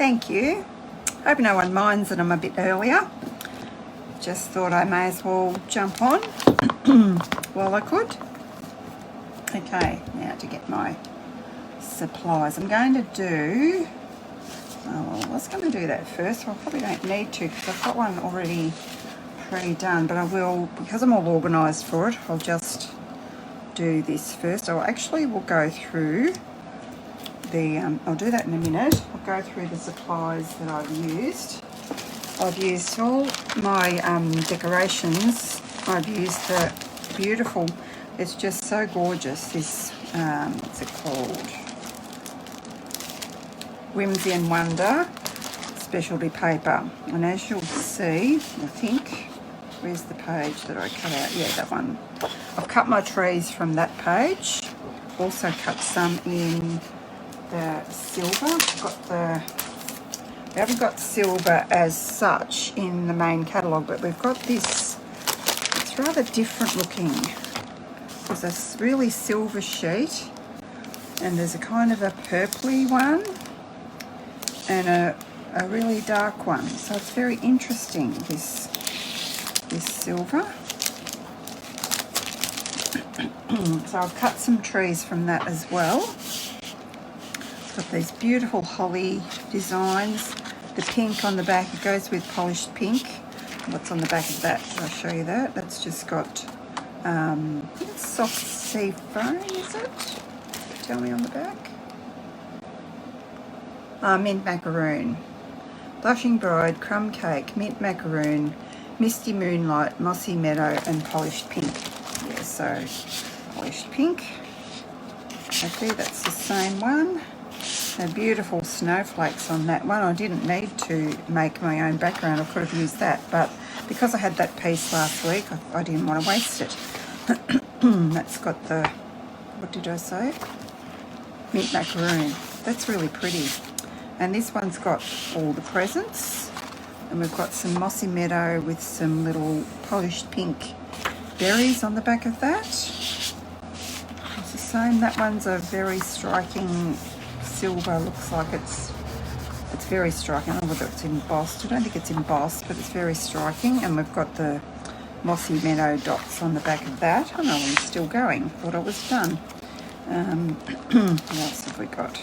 Thank you. Hope no one minds that I'm a bit earlier. Just thought I may as well jump on while I could. Okay, now to get my supplies. I'm going to do, I was going to do that first. Well, I probably don't need to because I've got one already pre-done, but I will, because I'm all organised for it, I'll just do this first. I actually will go through the, I'll do that in a minute. I'll go through the supplies that I've used. I've used all my decorations. I've used the beautiful, it's just so gorgeous, this, what's it called? Whimsy and Wonder specialty paper. And as you'll see, I think, where's the page that I cut out? Yeah, that one. I've cut my trees from that page. Also cut some in the silver. We haven't got silver as such in the main catalogue, but we've got this, it's rather different looking. There's a really silver sheet, and there's a kind of a purpley one, and a really dark one. So it's very interesting, this silver. So I've cut some trees from that as well. It's got these beautiful holly designs. The pink on the back, it goes with polished pink. What's on the back of that? I'll show you that. That's just got I think it's soft sea foam, is it? Tell me on the back. Mint macaroon. Blushing Bride, crumb cake, mint macaroon, misty moonlight, mossy meadow, and polished pink. Yeah, so polished pink. Okay, that's the same one. The beautiful snowflakes on that one. I didn't need to make my own background. I could have used that, but because I had that piece last week, I didn't want to waste it. That's got the, what did I say? Mint macaroon. That's really pretty. And this one's got all the presents. And we've got some mossy meadow with some little polished pink berries on the back of that. It's the same. That one's a very striking silver. Looks like it's very striking. I don't know whether it's embossed. I don't think it's embossed, but it's very striking. And we've got the mossy meadow dots on the back of that. Oh no, I'm still going. Thought I was done. What else have we got?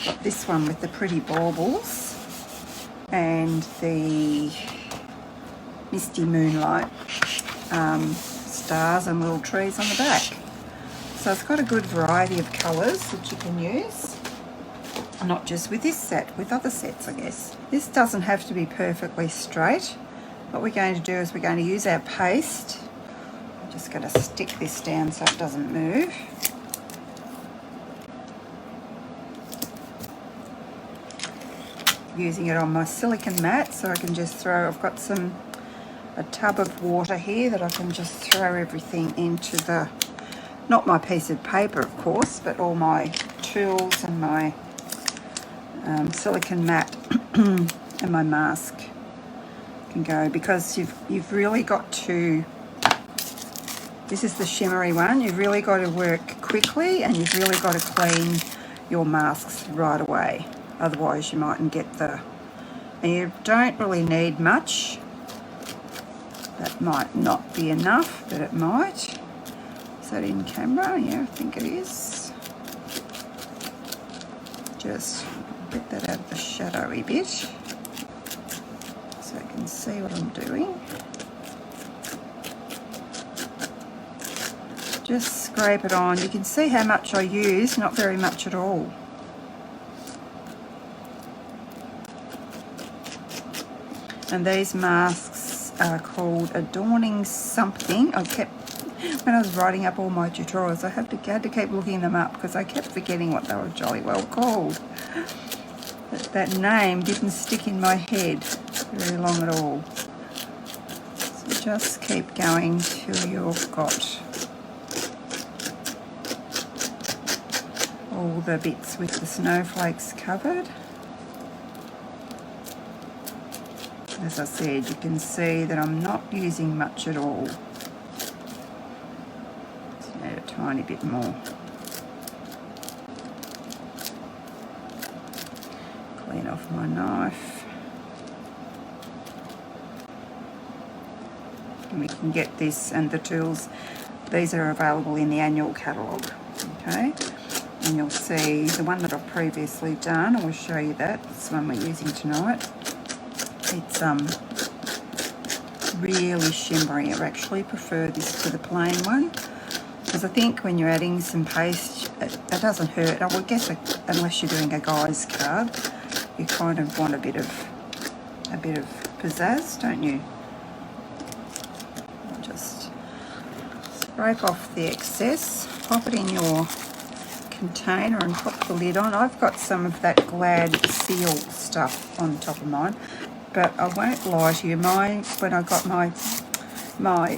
Got this one with the pretty baubles and the misty moonlight stars and little trees on the back. So it's got a good variety of colours that you can use, not just with this set, with other sets I guess. This doesn't have to be perfectly straight. What we're going to do is we're going to use our paste. I'm just going to stick this down so it doesn't move. Using it on my silicone mat so I can just throw, I've got a tub of water here that I can just throw everything into the, not my piece of paper of course, but all my tools and my silicone mat and my mask can go, because you've really got to, this is the shimmery one, you've really got to work quickly and you've really got to clean your masks right away. Otherwise you mightn't get the, and you don't really need much. That might not be enough, but it might. Is that in camera? Yeah, I think it is. Just get that out of the shadowy bit so I can see what I'm doing. Just scrape it on. You can see how much I use, not very much at all. And these masks are called Adorning Something. When I was writing up all my tutorials, I had to keep looking them up because I kept forgetting what they were jolly well called. That name didn't stick in my head very long at all. So just keep going till you've got all the bits with the snowflakes covered. As I said, you can see that I'm not using much at all. Just need a tiny bit more. Clean off my knife. And we can get this and the tools. These are available in the annual catalogue. Okay, and you'll see the one that I've previously done. I will show you that. It's the one we're using tonight. It's really shimmery. I actually prefer this to the plain one, because I think when you're adding some paste, it doesn't hurt. I would guess unless you're doing a guy's card, you kind of want a bit of pizzazz, don't you? I'll just scrape off the excess, pop it in your container and pop the lid on. I've got some of that Glad seal stuff on top of mine, but I won't lie to you, when I got my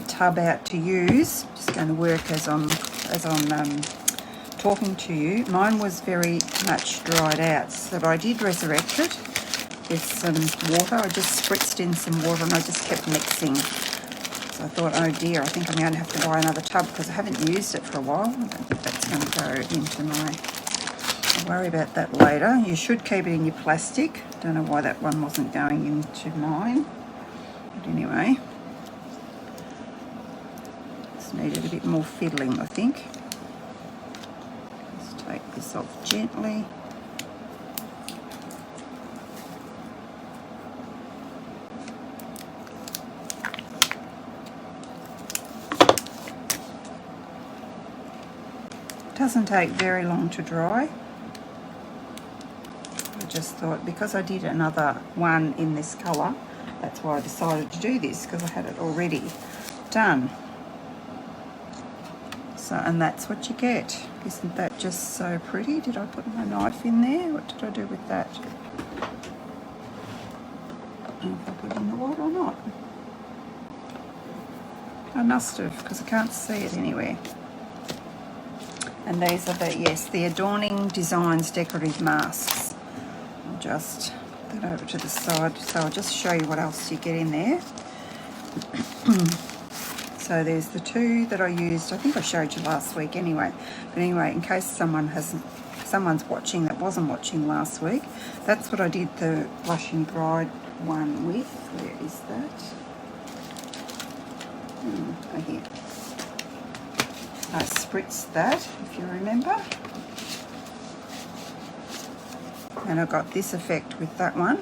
tub out to use, just going to work as I'm talking to you, mine was very much dried out, so I did resurrect it with some water. I just spritzed in some water and I just kept mixing. So I thought, oh dear, I think I'm going to have to buy another tub because I haven't used it for a while. I don't think that's going to go into my... I'll worry about that later. You should keep it in your plastic. Don't know why that one wasn't going into mine. But anyway, just needed a bit more fiddling, I think. Just take this off gently. Doesn't take very long to dry. I just thought, because I did another one in this colour, that's why I decided to do this, because I had it already done. So, and that's what you get. Isn't that just so pretty? Did I put my knife in there? What did I do with that? I don't know if I put it in the water or not. I must have, because I can't see it anywhere. And these are the Adorning Designs decorative masks. I'll just put that over to the side. So I'll just show you what else you get in there. So there's the two that I used. I think I showed you last week anyway. But anyway, in case someone's watching that wasn't watching last week, that's what I did the Blushing Bride one with. Where is that? Oh, here. I spritzed that, if you remember. And I got this effect with that one.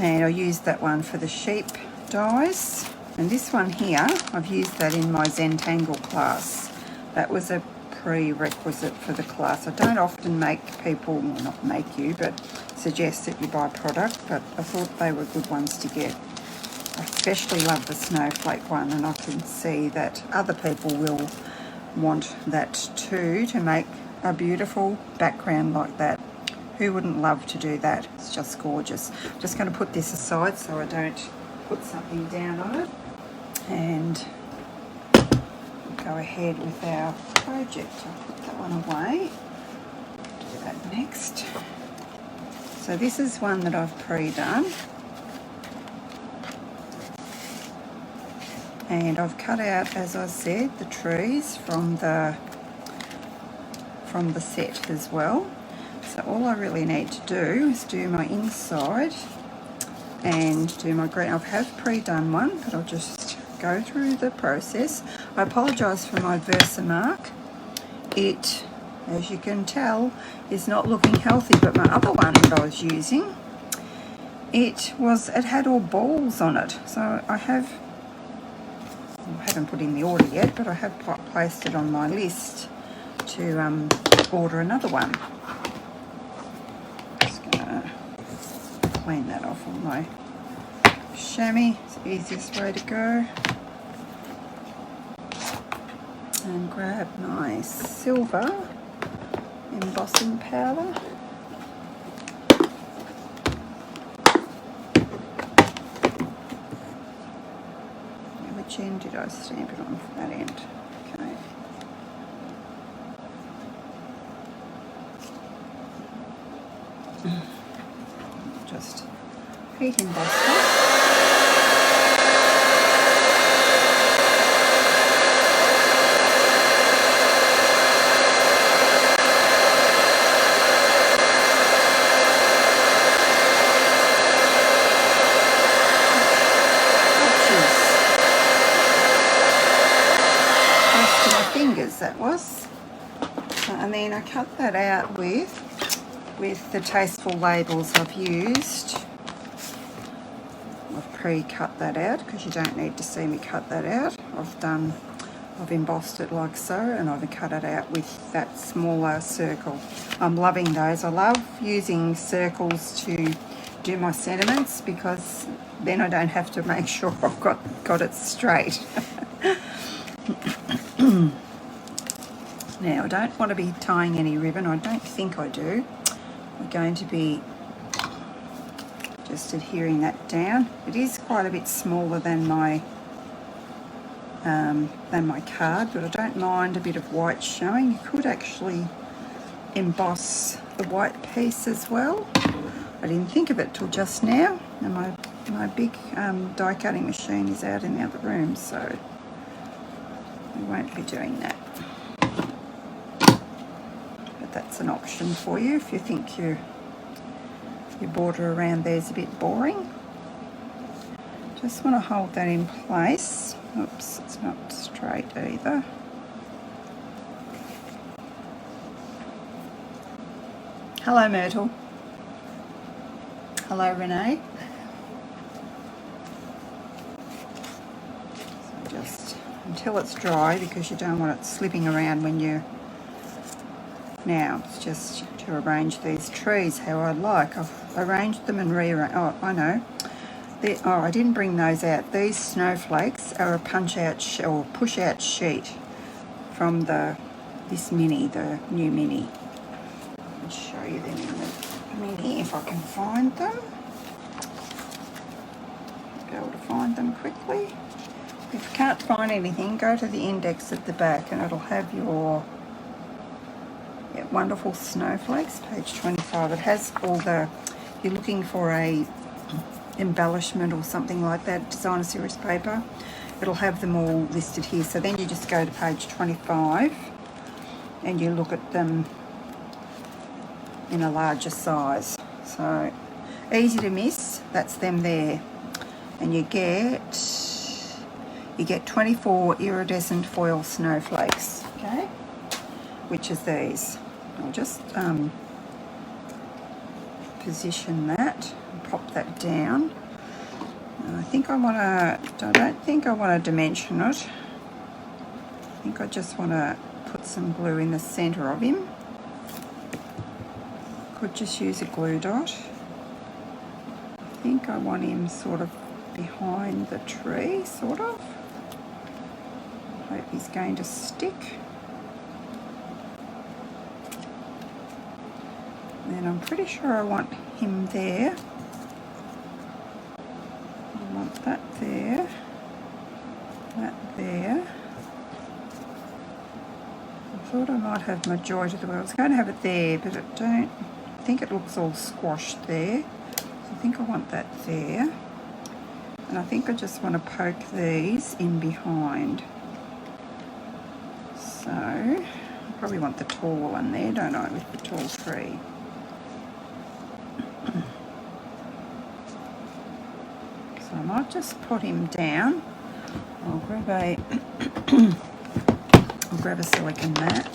And I used that one for the sheep dies. And this one here, I've used that in my Zentangle class. That was a prerequisite for the class. I don't often make people, well, not make you, but suggest that you buy product, but I thought they were good ones to get. I especially love the snowflake one, and I can see that other people will want that too, to make a beautiful background like that. Who wouldn't love to do that? It's just gorgeous. I'm just going to put this aside so I don't put something down on it, and go ahead with our project. I'll put that one away. Do that next. So this is one that I've pre-done. And I've cut out, as I said, the trees from the set as well. So all I really need to do is do my inside and do my green. I have pre-done one, but I'll just go through the process. I apologise for my Versamark. It, as you can tell, is not looking healthy, but my other one that I was using, it had all balls on it. So I haven't put in the order yet, but I have placed it on my list to order another one. Just gonna clean that off on my chamois. It's the easiest way to go. And grab my silver embossing powder. Which end did I stamp it on for that end? Okay. Just heat emboss that. cut that out with the tasteful labels I've used. I've pre-cut that out because you don't need to see me cut that out. I've embossed it like so, and I've cut it out with that smaller circle. I'm loving those. I love using circles to do my sentiments because then I don't have to make sure I've got it straight. Now, I don't want to be tying any ribbon. I don't think I do. I'm going to be just adhering that down. It is quite a bit smaller than my card, but I don't mind a bit of white showing. You could actually emboss the white piece as well. I didn't think of it till just now, and my big die cutting machine is out in the other room, so we won't be doing that. But that's an option for you if you think your border around there is a bit boring. Just want to hold that in place. Oops, it's not straight either. Hello, Myrtle. Hello, Renee. So just until it's dry, because you don't want it slipping around when you... Now, it's just to arrange these trees how I like. I've arranged them and rearranged... Oh, I know. I didn't bring those out. These snowflakes are a punch-out or push-out sheet from this mini, the new mini. I'll show you them in the mini if I can find them. I'll be able to find them quickly. If you can't find anything, go to the index at the back and it'll have your wonderful snowflakes, page 25. It has all the... If you're looking for a embellishment or something like that, designer series paper, it'll have them all listed here. So then you just go to page 25 and you look at them in a larger size. So easy to miss. That's them there, and you get 24 iridescent foil snowflakes. Okay, which is these. I'll just position that and pop that down. And I don't think I want to dimension it. I think I just want to put some glue in the center of him. Could just use a glue dot. I think I want him sort of behind the tree, sort of. I hope he's going to stick. And I'm pretty sure I want him there. I want that there. That there. I thought I might have majority of the way. I was going to have it there, but I think it looks all squashed there. So I think I want that there. And I think I just want to poke these in behind. So I probably want the tall one there, don't I, with the tall tree. So I might just put him down. I'll grab a silicone mat.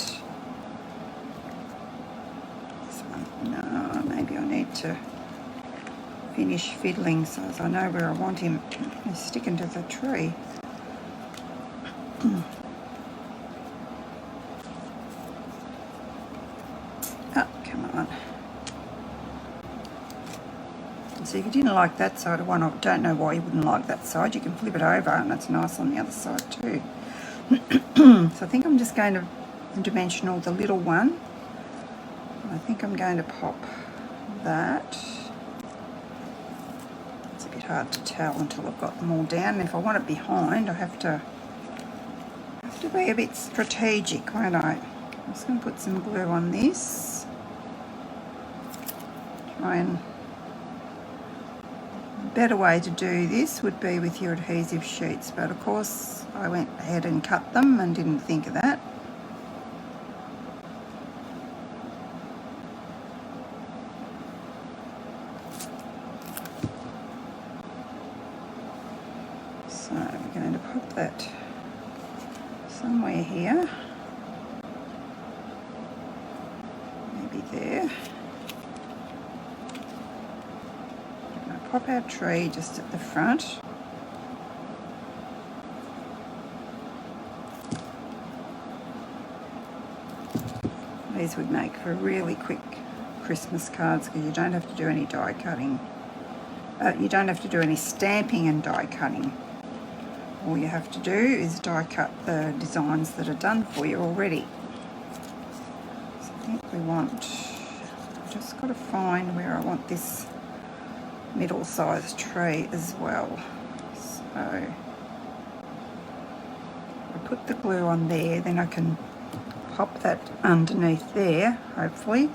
This one, no, maybe I need to finish fiddling so as I know where I want him. He's sticking to the tree. Oh, come on. So if you didn't like that side of one, I don't know why you wouldn't like that side. You can flip it over and it's nice on the other side too. So I think I'm just going to dimensional the little one. I think I'm going to pop that. It's a bit hard to tell until I've got them all down. And if I want it behind, I have to be a bit strategic, won't I? I'm just going to put some glue on this. Try and... better way to do this would be with your adhesive sheets, but of course I went ahead and cut them and didn't think of that. So we're going to put that somewhere here. be there. I'm going to pop our tree just at the front. These would make for really quick Christmas cards because you don't have to do any die cutting. You don't have to do any stamping and die cutting. All you have to do is die cut the designs that are done for you already. So I think we want, I've just got to find where I want this middle-sized tree as well. So I put the glue on there, then I can pop that underneath there, hopefully,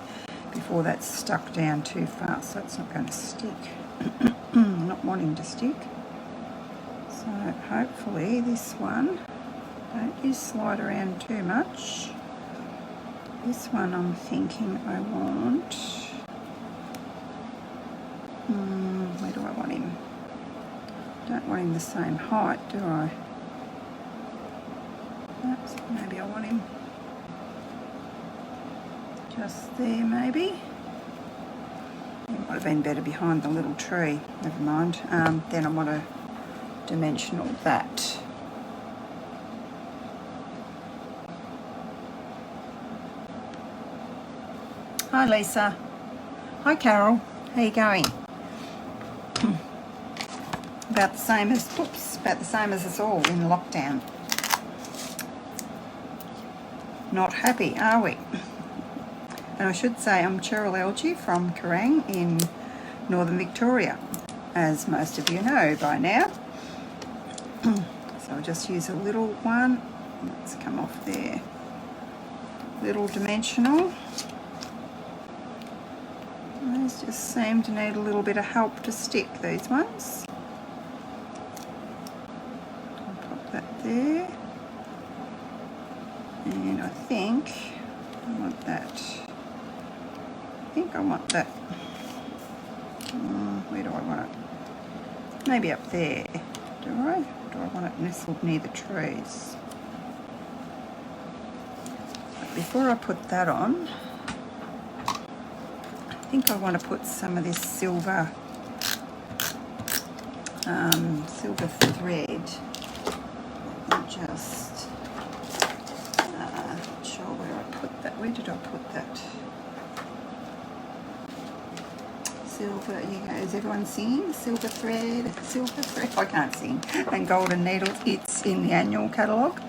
before that's stuck down too far, so it's not going to stick. Not wanting to stick. So hopefully this one, don't you slide around too much. This one I'm thinking I want, where do I want him? Don't want him the same height, do I? Oops, maybe I want him just there, maybe. It might have been better behind the little tree. Never mind. Then I want to dimensional that. Hi Lisa. Hi Carol. How you going? About the same as us all in lockdown. Not happy, are we? And I should say I'm Cheryl Algie from Kerrang in Northern Victoria, as most of you know by now. So I'll just use a little one. Let's come off there. Little dimensional. These just seem to need a little bit of help to stick, these ones. I'll pop that there. And I think I want that. I want that. Where do I want it? Maybe up there. Do I? Or do I want it nestled near the trees? But before I put that on, I think I want to put some of this silver thread. Just not sure where I put that. Where did I put that? Silver, is everyone singing? Silver thread, I can't sing. And golden needles, it's in the annual catalogue.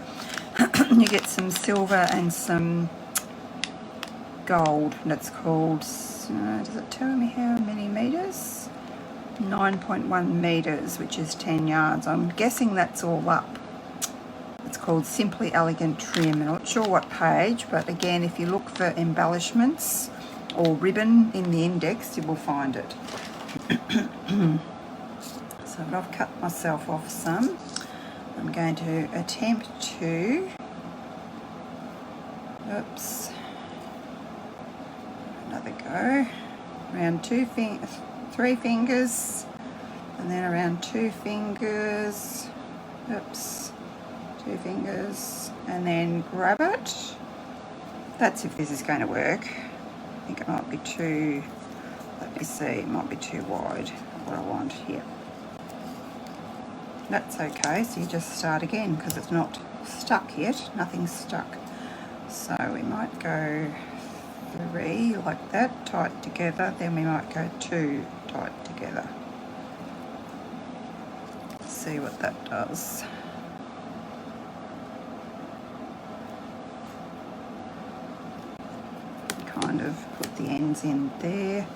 You get some silver and some gold, and it's called, does it tell me how many metres? 9.1 metres, which is 10 yards. I'm guessing that's all up. It's called Simply Elegant Trim. I'm not sure what page, but again, if you look for embellishments or ribbon in the index, you will find it. So I've cut myself off some. I'm going to attempt to, another go, around 3 fingers, and then around 2 fingers, 2 fingers, and then grab it. That's if this is going to work. I think it might be too, let me see, it might be too wide, what I want here. That's okay, so you just start again because it's not stuck yet, nothing's stuck. So we might go 3 like that, tight together, then we might go 2 tight together. Let's see what that does. Kind of put the ends in there.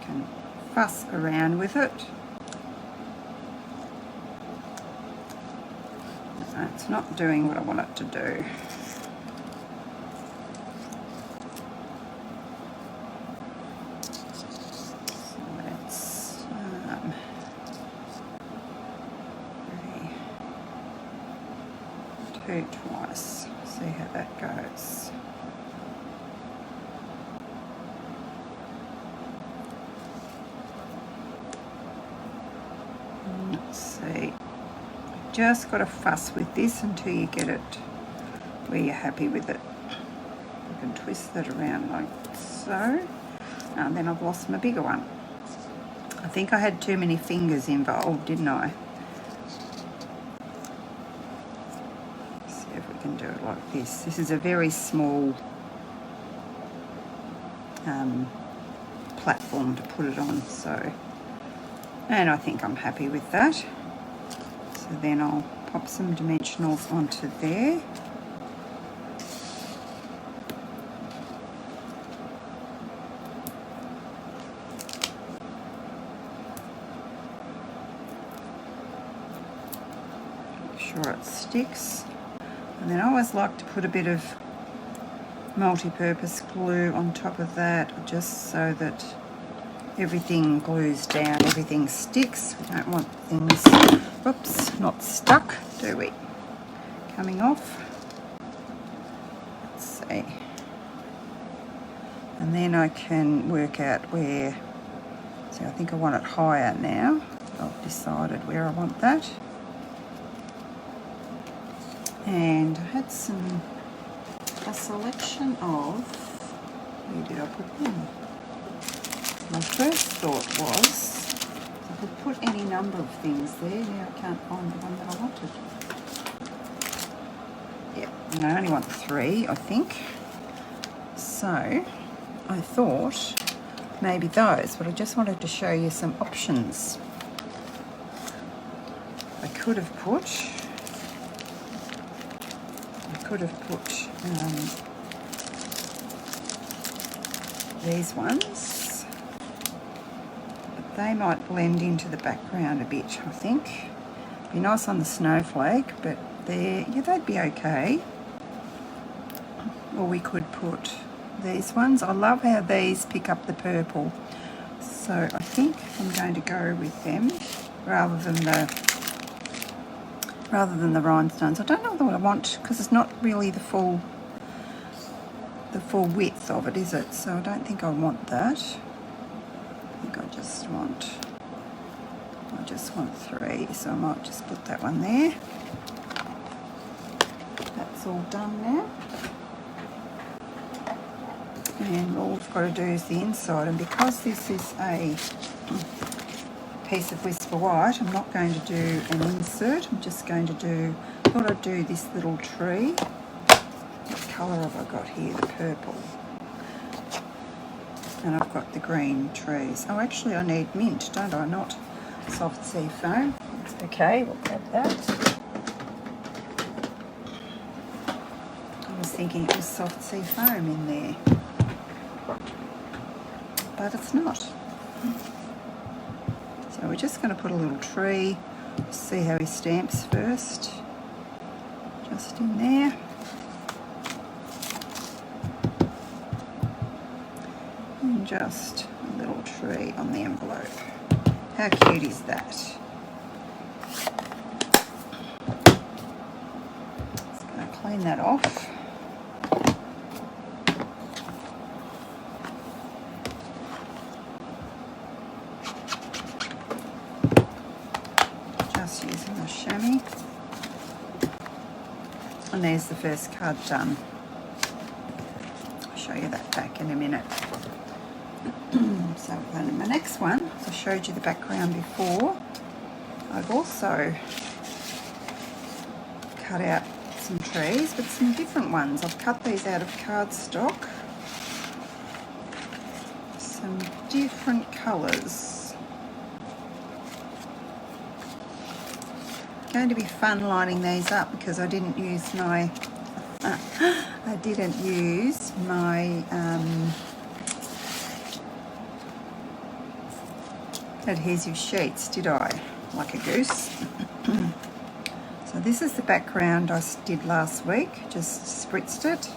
Can fuss around with it. It's not doing what I want it to do. Twice. See how that goes. See, just got to fuss with this until you get it where you're happy with it. You can twist that around like so. And then I've lost my bigger one. I think I had too many fingers involved, didn't I? Let's see if we can do it like this. This is a very small platform to put it on, so, and I think I'm happy with that. So then I'll pop some dimensionals onto there. Make sure it sticks. And then I always like to put a bit of multi-purpose glue on top of that, just so that everything glues down, everything sticks. We don't want things, whoops, not stuck, do we? Coming off. Let's see. And then I can work out where, see, I think I want it higher now. I've decided where I want that. And I had a selection of, where did I put them? My first thought was I could put any number of things there. Now I can't find the one that I wanted. Yep, and I only want 3, I think. So I thought maybe those, but I just wanted to show you some options. I could have put these ones, but they might blend into the background a bit, I think. Be nice on the snowflake, but they'd be okay. Or we could put these ones. I love how these pick up the purple, so I think I'm going to go with them rather than the rhinestones. I don't know what I want, because it's not really the full width of it, is it? So I don't think I want that. I think I just want 3, so I might just put that one there. That's all done now. And all we've got to do is the inside, and because this is a piece of Whisper White, I'm not going to do an insert. I'm just going to do, I thought I'd do this little tree. What colour have I got here? The purple. And I've got the green trees. Oh, actually I need mint, don't I? Not soft sea foam. It's okay, we'll grab that. I was thinking it was soft sea foam in there, but it's not. So we're just going to put a little tree, see how he stamps first, just in there. And just a little tree on the envelope. How cute is that? Just going to clean that off. Using the chamois, and there's the first card done. I'll show you that back in a minute. So then my next one, I showed you the background before. I've also cut out some trees, but some different ones. I've cut these out of cardstock, some different colours. Going to be fun lining these up, because I didn't use my adhesive sheets, did I? Like a goose. So this is the background I did last week, just spritzed it.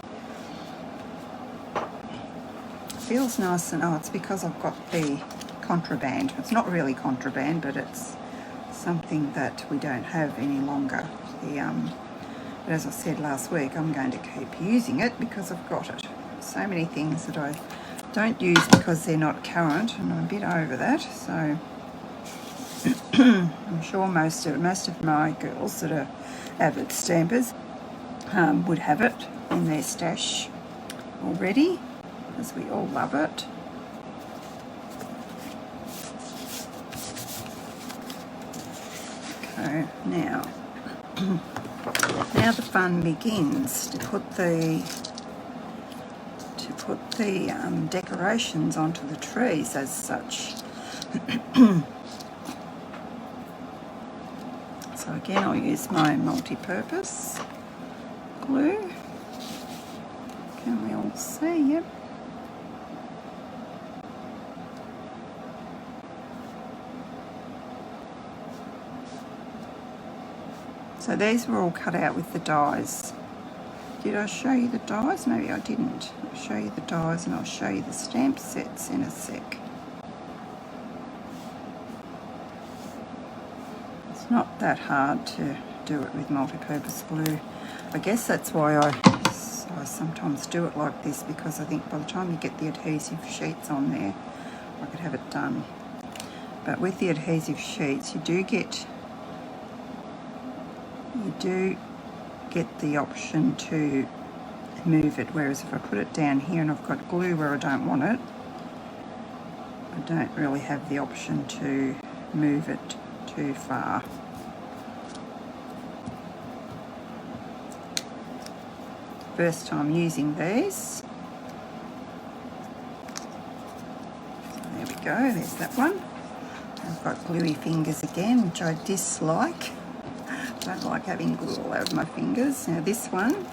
Feels nice, and it's because I've got the contraband. It's not really contraband, but it's something that we don't have any longer. But as I said last week, I'm going to keep using it because I've got it. So many things that I don't use because they're not current, and I'm a bit over that. So I'm sure most of my girls that are avid stampers would have it in their stash already, as we all love it. Okay, now the fun begins to put the decorations onto the trees as such. So again, I'll use my multi-purpose glue. Can we all see? Yep. So these were all cut out with the dies. Did I show you the dies? Maybe I didn't. I'll show you the dies and I'll show you the stamp sets in a sec. It's not that hard to do it with multi-purpose glue. I guess that's why I sometimes do it like this, because I think by the time you get the adhesive sheets on there, I could have it done. But with the adhesive sheets, you do get the option to move it, whereas if I put it down here and I've got glue where I don't want it, I don't really have the option to move it too far. First time using these. So there we go, there's that one. I've got gluey fingers again, which I dislike. Don't like having glue all over my fingers. Now this one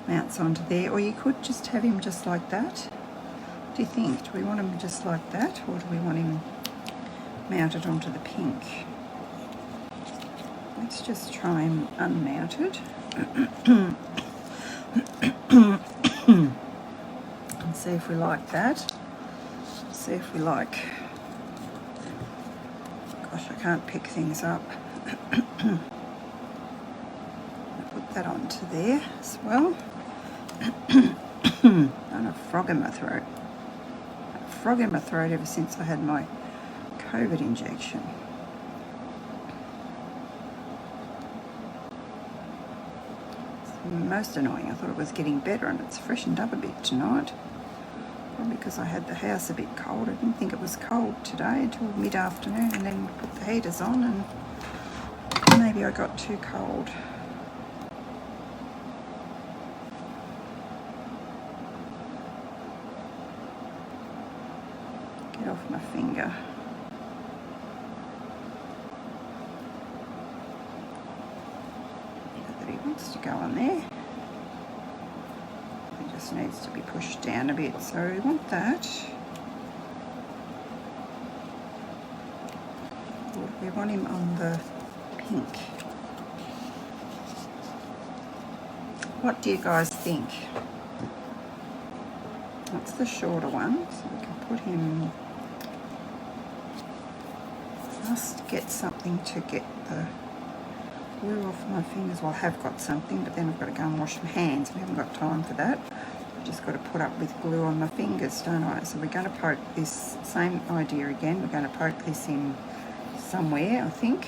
mounts onto there, or you could just have him just like that. What do you think? Do we want him just like that, or do we want him mounted onto the pink? Let's just try him unmounted. And see if we like that. See if we like... Gosh, I can't pick things up. That onto there as well. And a frog in my throat. A frog in my throat ever since I had my COVID injection. It's most annoying. I thought it was getting better, and it's freshened up a bit tonight. Probably because I had the house a bit cold. I didn't think it was cold today until mid-afternoon, and then put the heaters on, and maybe I got too cold. Off my finger. That he wants to go on there. It just needs to be pushed down a bit, so we want that. Or we want him on the pink. What do you guys think? That's the shorter one, so we can put him... Must get something to get the glue off my fingers. Well, I have got something, but then I've got to go and wash my hands. We haven't got time for that. I've just got to put up with glue on my fingers, don't I? So we're going to poke this, same idea again. We're going to poke this in somewhere, I think.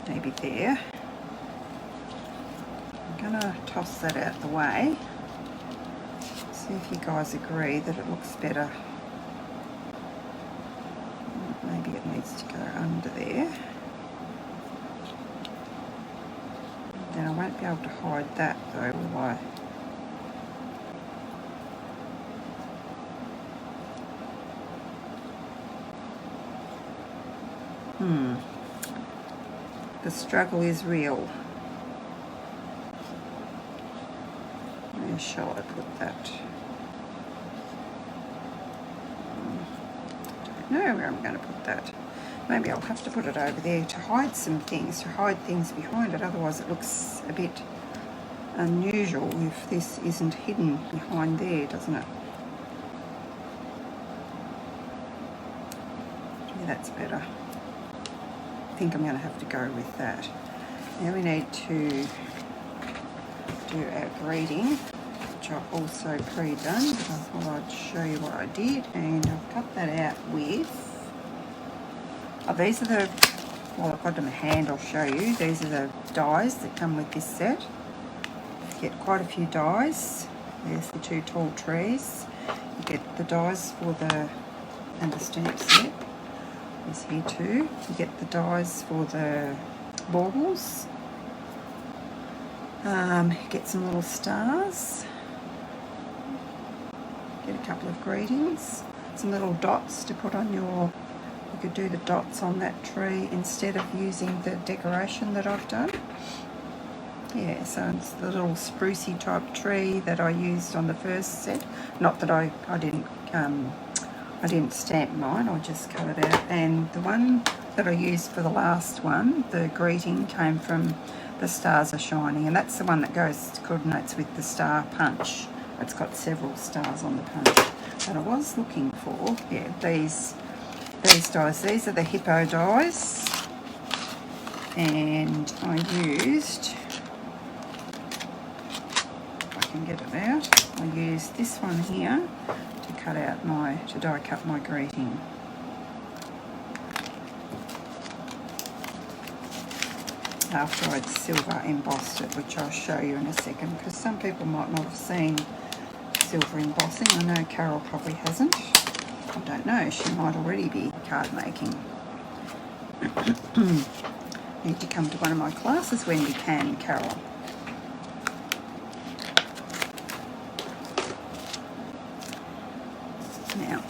Maybe there. I'm going to toss that out the way. See if you guys agree that it looks better. Maybe it needs to go under there. Then I won't be able to hide that though, will I? The struggle is real. Where shall I put that? I don't know where I'm going to put that. Maybe I'll have to put it over there to hide some things, to hide things behind it. Otherwise it looks a bit unusual if this isn't hidden behind there, doesn't it? Yeah, that's better. I think I'm going to have to go with that. Now we need to do our greeting, which I've also pre-done, but I thought I'd show you what I did. And I've cut that out with, these are the, well, I've got them in hand, I'll show you. These are the dies that come with this set. You get quite a few dies. There's the 2 tall trees. You get the dies for the, and the stamp set is here too. You get the dies for the baubles. Get some little stars. Get a couple of greetings. Some little dots to put on your, you could do the dots on that tree instead of using the decoration that I've done. Yeah, so it's the little sprucey type tree that I used on the first set. Not that I didn't stamp mine, I just cut it out. And the one that I used for the last one, the greeting, came from The Stars Are Shining, and that's the one that coordinates with the star punch. It's got several stars on the punch. But I was looking for, yeah, these dies. These are the hippo dies, and I used, if I can get it out, I used this one here to cut out to die cut my greeting. After I'd silver embossed it, which I'll show you in a second, because some people might not have seen silver embossing. I know Carol probably hasn't. I don't know, she might already be card making. Need to come to one of my classes when you can, Carol. Now,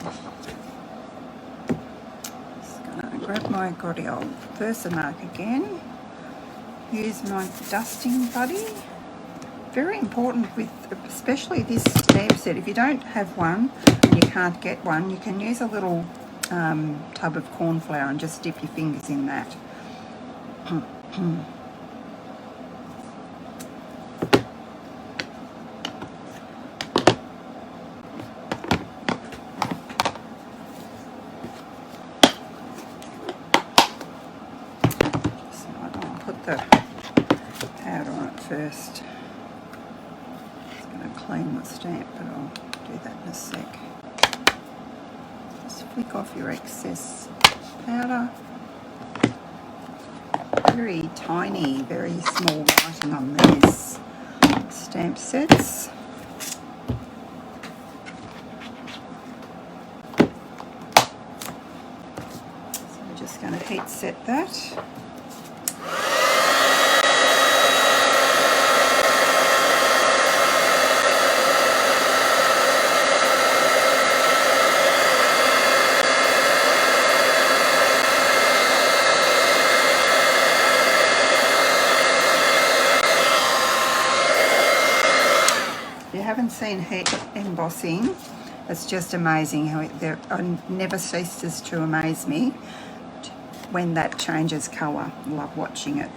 just gonna grab my grotty old Versamark again. Use my dusting buddy. Very important with especially this stamp set. If you don't have one and you can't get one, you can use a little tub of corn flour and just dip your fingers in that. So I'll put the powder on it first. Clean the stamp, but I'll do that in a sec. Just flick off your excess powder. Very tiny, very small writing on these stamp sets. So we're just going to heat set that. Haven't seen heat embossing, it's just amazing how it never ceases to amaze me when that changes colour. Love watching it.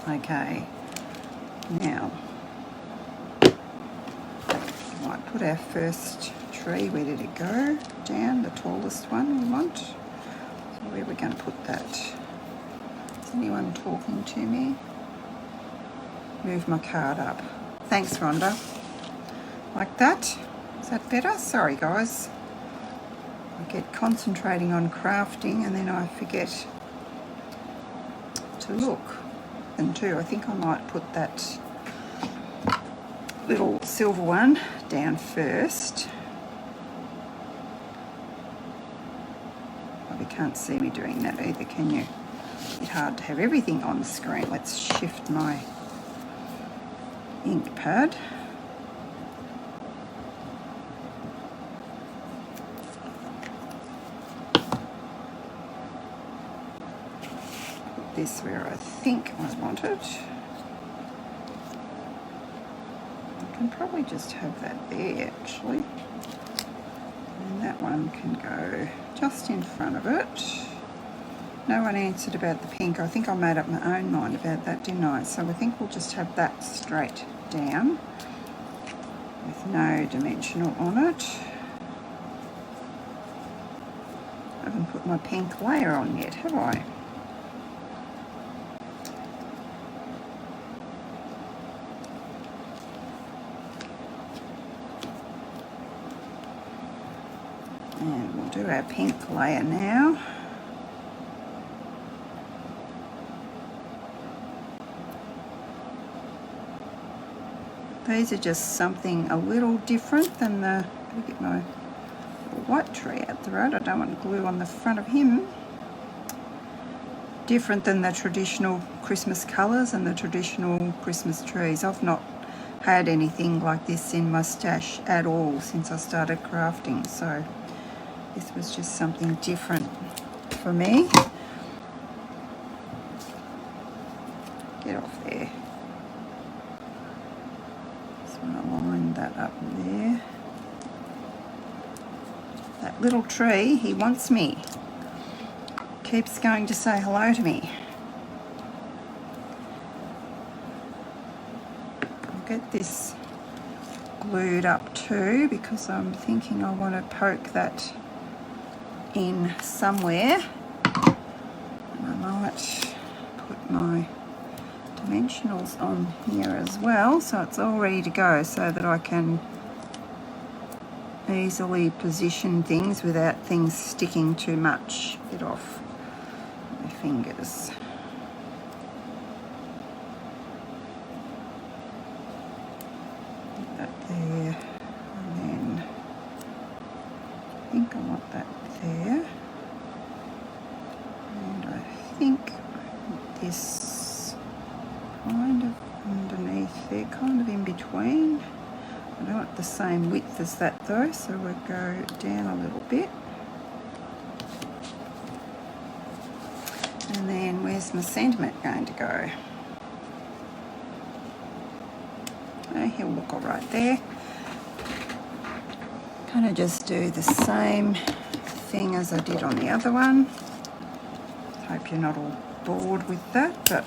Okay, now I might put our first tree. Where did it go? Down, the tallest one we want. So where are we going to put that? Is anyone talking to me? Move my card up. Thanks, Rhonda. Like that. Is that better? Sorry guys. I get concentrating on crafting and then I forget to look. And too, I think I might put that little silver one down first. Probably can't see me doing that either, can you? It's hard to have everything on the screen. Let's shift my ink pad. This where I think I want it. I can probably just have that there actually. And that one can go just in front of it. No one answered about the pink. I think I made up my own mind about that, didn't I? So I think we'll just have that straight down with no dimensional on it. I haven't put my pink layer on yet, have I? And we'll do our pink layer now. These are just something a little different than the, let me get my white tree out the road. I don't want glue on the front of him. Different than the traditional Christmas colours and the traditional Christmas trees. I've not had anything like this in my stash at all since I started crafting, so this was just something different for me. Get off there. Just want to line that up there. That little tree, he wants me. Keeps going to say hello to me. I'll get this glued up too because I'm thinking I want to poke that in somewhere. And I might put my dimensionals on here as well so it's all ready to go so that I can easily position things without things sticking too much. Get off my fingers. Put that there, and then I think I want that there, and I think this kind of underneath there, kind of in between. I don't want the same width as that though, so we'll go down a little bit. And then where's my sentiment going to go? Oh, he'll look all right there. Kind of just do the same thing as I did on the other one. Hope you're not all bored with that, but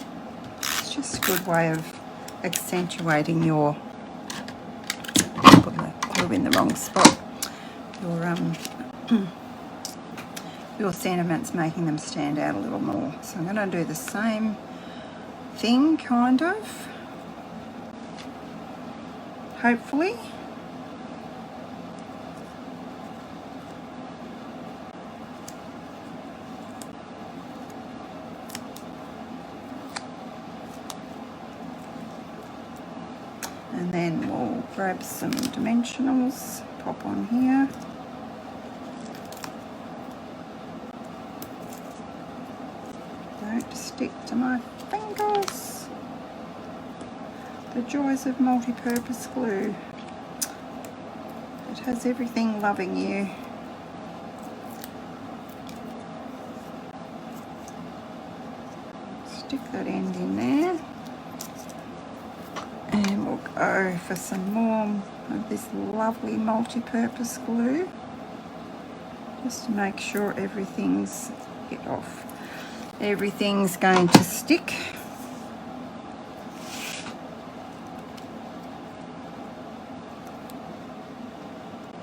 it's just a good way of accentuating your, put the glue in the wrong spot, your sentiments, making them stand out a little more. So I'm going to do the same thing, kind of, hopefully. And then we'll grab some dimensionals, pop on here. Don't stick to my fingers. The joys of multi-purpose glue. It has everything loving you. Stick that end in there. And we'll go for some more of this lovely multi-purpose glue, just to make sure everything's, get off, everything's going to stick.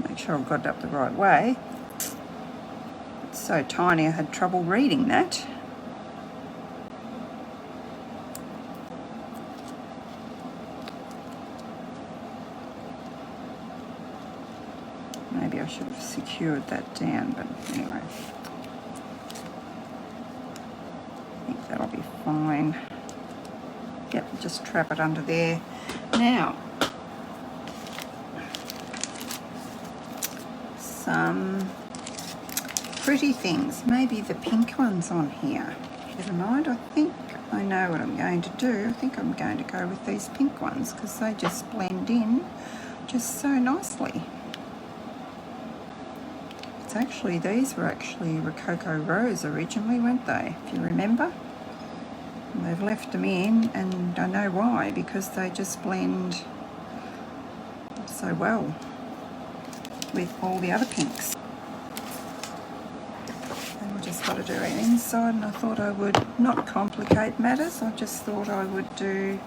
Make sure I've got it up the right way. It's so tiny I had trouble reading that. Maybe I should have secured that down, but anyway. I think that'll be fine. Yep, just trap it under there. Now, some pretty things. Maybe the pink ones on here. Never mind, I think I know what I'm going to do. I think I'm going to go with these pink ones because they just blend in just so nicely. Actually, these were actually Rococo Rose originally, weren't they? If you remember. And they've left them in, and I know why, because they just blend so well with all the other pinks. And we just got to do an inside, and I thought I would not complicate matters. I just thought I would do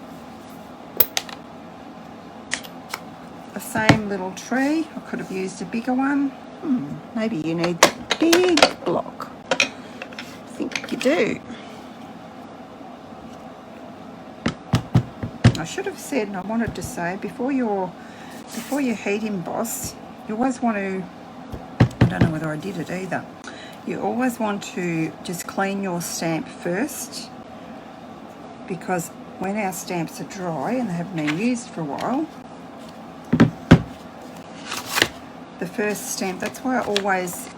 the same little tree. I could have used a bigger one. Maybe you need a big block. I think you do. I should have said, and I wanted to say, before you heat emboss, you always want to, I don't know whether I did it either. You always want to just clean your stamp first, because when our stamps are dry and they haven't been used for a while, the first stamp, that's why I always,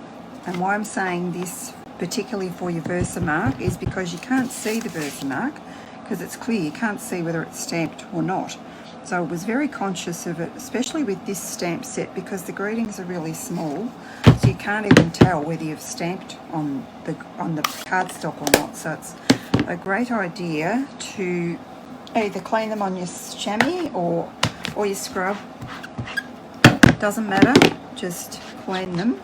and why I'm saying this particularly for your Versamark, is because you can't see the Versamark, because it's clear, you can't see whether it's stamped or not. So I was very conscious of it, especially with this stamp set, because the greetings are really small, so you can't even tell whether you've stamped on the cardstock or not. So it's a great idea to either clean them on your chamois or your scrub. Doesn't matter, just clean them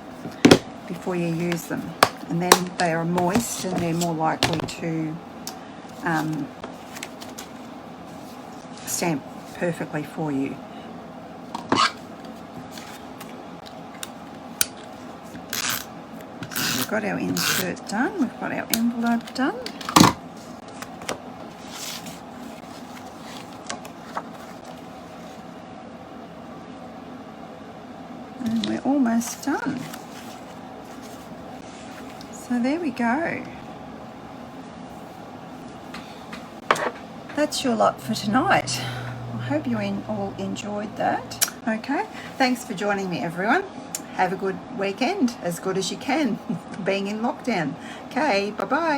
before you use them, and then they are moist and they're more likely to stamp perfectly for you. So we've got our insert done, we've got our envelope done. And we're almost done. So there we go. That's your lot for tonight. I hope you all enjoyed that. Okay, thanks for joining me, everyone. Have a good weekend, as good as you can, being in lockdown. Okay, bye-bye.